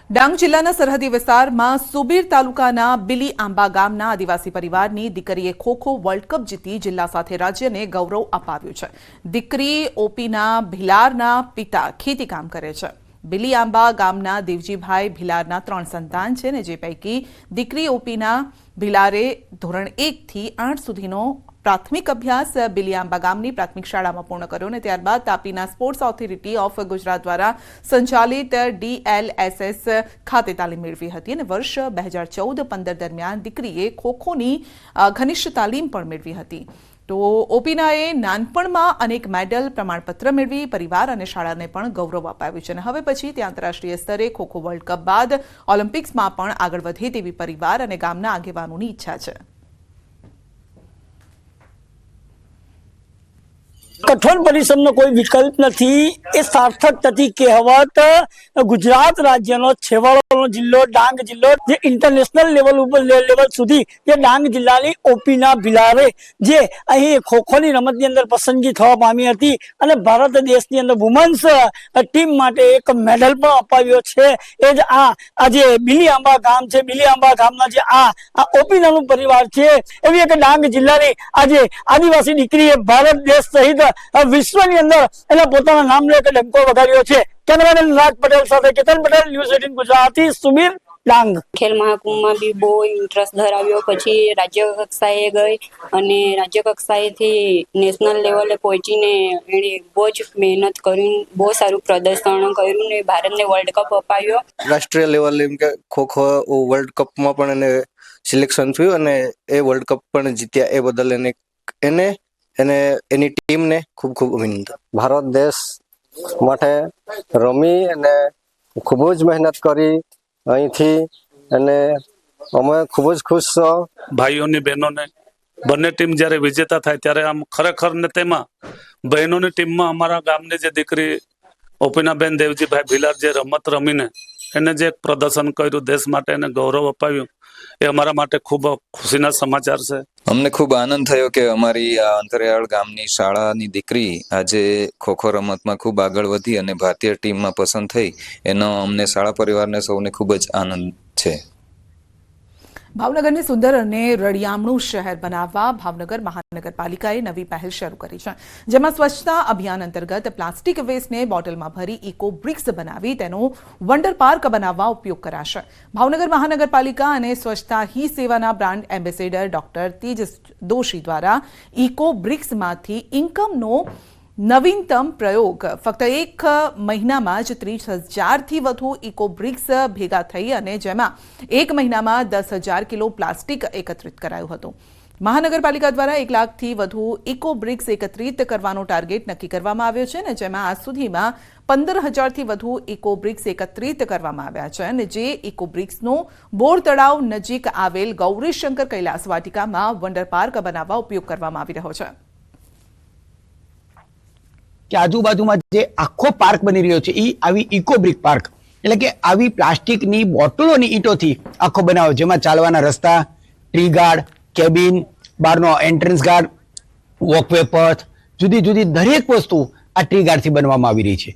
ડાંગ જિલ્લાના સરહદી વિસ્તારમાં સુબીર તાલુકાના બિલી આંબા ગામના આદિવાસી પરિવારની દીકરીએ ખો-ખો વર્લ્ડ કપ જીતી જિલ્લા સાથે રાજ્યને ગૌરવ અપાવ્યું છે। દીકરી ઓપીના ભિલારના પિતા ખેતી કામ કરે છે। બિલી આંબા ગામના દેવજીભાઈ ભિલારના 3 સંતાન છે ને જે પૈકી દીકરી ઓપીના ભિલારે ધોરણ 1 થી 8 સુધીનો પ્રાથમિક અભ્યાસ બિલી આંબા ગામની પ્રાથમિક શાળામાં પૂર્ણ કર્યો અને ત્યારબાદ તાપીના સ્પોર્ટ્સ ઓથોરિટી ઓફ ગુજરાત દ્વારા સંચાલિત DLSS ખાતે તાલીમ મેળવી હતી અને વર્ષ 2014-15 દરમિયાન દીકરીએ ખોખોની ઘનિષ્ઠ તાલીમ પણ મેળવી હતી। તો ઓપીનાએ નાનપણમાં અનેક મેડલ પ્રમાણપત્ર મેળવી પરિવાર અને શાળાને પણ ગૌરવ અપાવ્યું છે અને હવે પછી તે આંતરરાષ્ટ્રીય સ્તરે ખોખો વર્લ્ડ કપ બાદ ઓલિમ્પિક્સમાં પણ આગળ વધે તેવી પરિવાર અને ગામના આગેવાનોની ઈચ્છા છે। कठोर परिश्रम नो कोई विकल्प नहीं। ए सार्थक थी कहेवत गुजरात राज्य नो छेवाड़ो जिल्लो डांग जिल्लो जे इंटरनेशनल लेवल पर लेवल सुधी जे डांग जिल्लानी ओपीना भिलारे जे अहीं खोखोनी रमतनी अंदर पसंदगी थवा पामी हती अने भारत देशनी अंदर वुमेन्स टीम माटे एक मेडल पण अपाव्यो छे। ए ज आज बिली आंबा गाम छे, बिली आंबा गामना जे ओपीनानु परिवार छे एवी एक डांग जिल्लानी आज आदिवासी दीकरीए भारत देश सहित विश्वनी अंदर एना पोताना नाम लेके डंको वगाड्यो छे। कैमरामैन राज पटेल साथे केतन पटेल, न्यूज़ 18 गुजराती, सुबीर डांग। खेल महाकुंभ में भी बहु इंटरेस्ट धराव्यो, पछी राज्य कक्षाए गई अने राज्य कक्षाएथी नेशनल लेवले पहोंचीने एणे बहुत ज मेहनत करी, बहुत सारू प्रदर्शन कर्युं ने भारत ने वर्ल्ड कप अपाव्यो। राष्ट्रीय लेवल एम के खो-खो वर्ल्ड कप में पण एने सिलेक्शन थयुं अने ए वर्ल्ड कप पण जीत्या। ए बदल एने एनी टीम ने खूब खूब अभिनंदन। भारत देश माटे रमी अने खूब ज मेहनत करी અહીંથી અને અમે ખૂબ જ ખુશ છો। ભાઈઓની બહેનોને બંને ટીમ જ્યારે વિજેતા થાય ત્યારે આમ ખરેખર ને તેમાં બહેનોની ટીમમાં અમારા ગામની જે દીકરી ઓપીનાબેન દેવજીભાઈ ભિલાર જે રમત રમીને એને જે પ્રદર્શન કર્યું, દેશ માટે એને ગૌરવ અપાવ્યું, એ અમારા માટે ખૂબ ખુશીના સમાચાર છે। અમને ખૂબ આનંદ થયો કે અમારી આ અંતરિયાળ ગામની શાળાની દીકરી આજે ખોખો રમતમાં ખૂબ આગળ વધી અને ભારતીય ટીમમાં પસંદ થઈ, એનો અમને શાળા પરિવારને સૌને ખૂબ જ આનંદ છે। ભાવનગરને સુંદર અને રળિયામણું શહેર બનાવવા ભાવનગર મહાનગરપાલિકાએ નવી પહેલ શરૂ કરી છે, જેમાં સ્વચ્છતા અભિયાન અંતર્ગત પ્લાસ્ટિક વેસ્ટને બોટલમાં ભરી ઇકો બ્રિક્સ બનાવી તેનો વન્ડર પાર્ક બનાવવા ઉપયોગ કરાશે। ભાવનગર મહાનગરપાલિકા અને સ્વચ્છતા હી સેવાના brand ambassador doctor Tejas Doshi દ્વારા ઇકો બ્રિક્સમાંથી ઇન્કમનો નવીનતમ પ્રયોગ ફક્ત 1 મહિનામાં જ 30,000થી વધુ ઇકો બ્રિક્સ ભેગા થઈ અને જેમાં 1 મહિનામાં 10,000 કિલો પ્લાસ્ટિક એકત્રિત કરાયું હતું। મહાનગરપાલિકા દ્વારા 1 લાખથી વધુ ઇકો બ્રિક્સ એકત્રિત કરવાનો ટાર્ગેટ નક્કી કરવામાં આવ્યો છે અને જેમાં આજ સુધીમાં 15,000થી વધુ ઇકો બ્રિક્સ એકત્રિત કરવામાં આવ્યા છે અને જે ઇકો બ્રિક્સનો બોર તળાવ નજીક આવેલ ગૌરીશંકર કૈલાસ વાટિકામાં વન્ડર પાર્ક બનાવવા ઉપયોગ કરવામાં આવી રહ્યો છે। કે આજુબાજુમાં જે આખો પાર્ક બની રહ્યો છે એ આવી ઇકો બ્રિક પાર્ક એટલે કે આવી પ્લાસ્ટિકની બોટલોની ઈંટોથી આખો બનાવ્યો, જેમાં ચાલવાના રસ્તા, ટ્રી ગાર્ડ, કેબિન, બહારનો એન્ટ્રન્સ ગાર્ડ, વોકવે પથ, જુદી જુદી દરેક વસ્તુ આ ટ્રી ગાર્ડથી બનવામાં આવી રહી છે।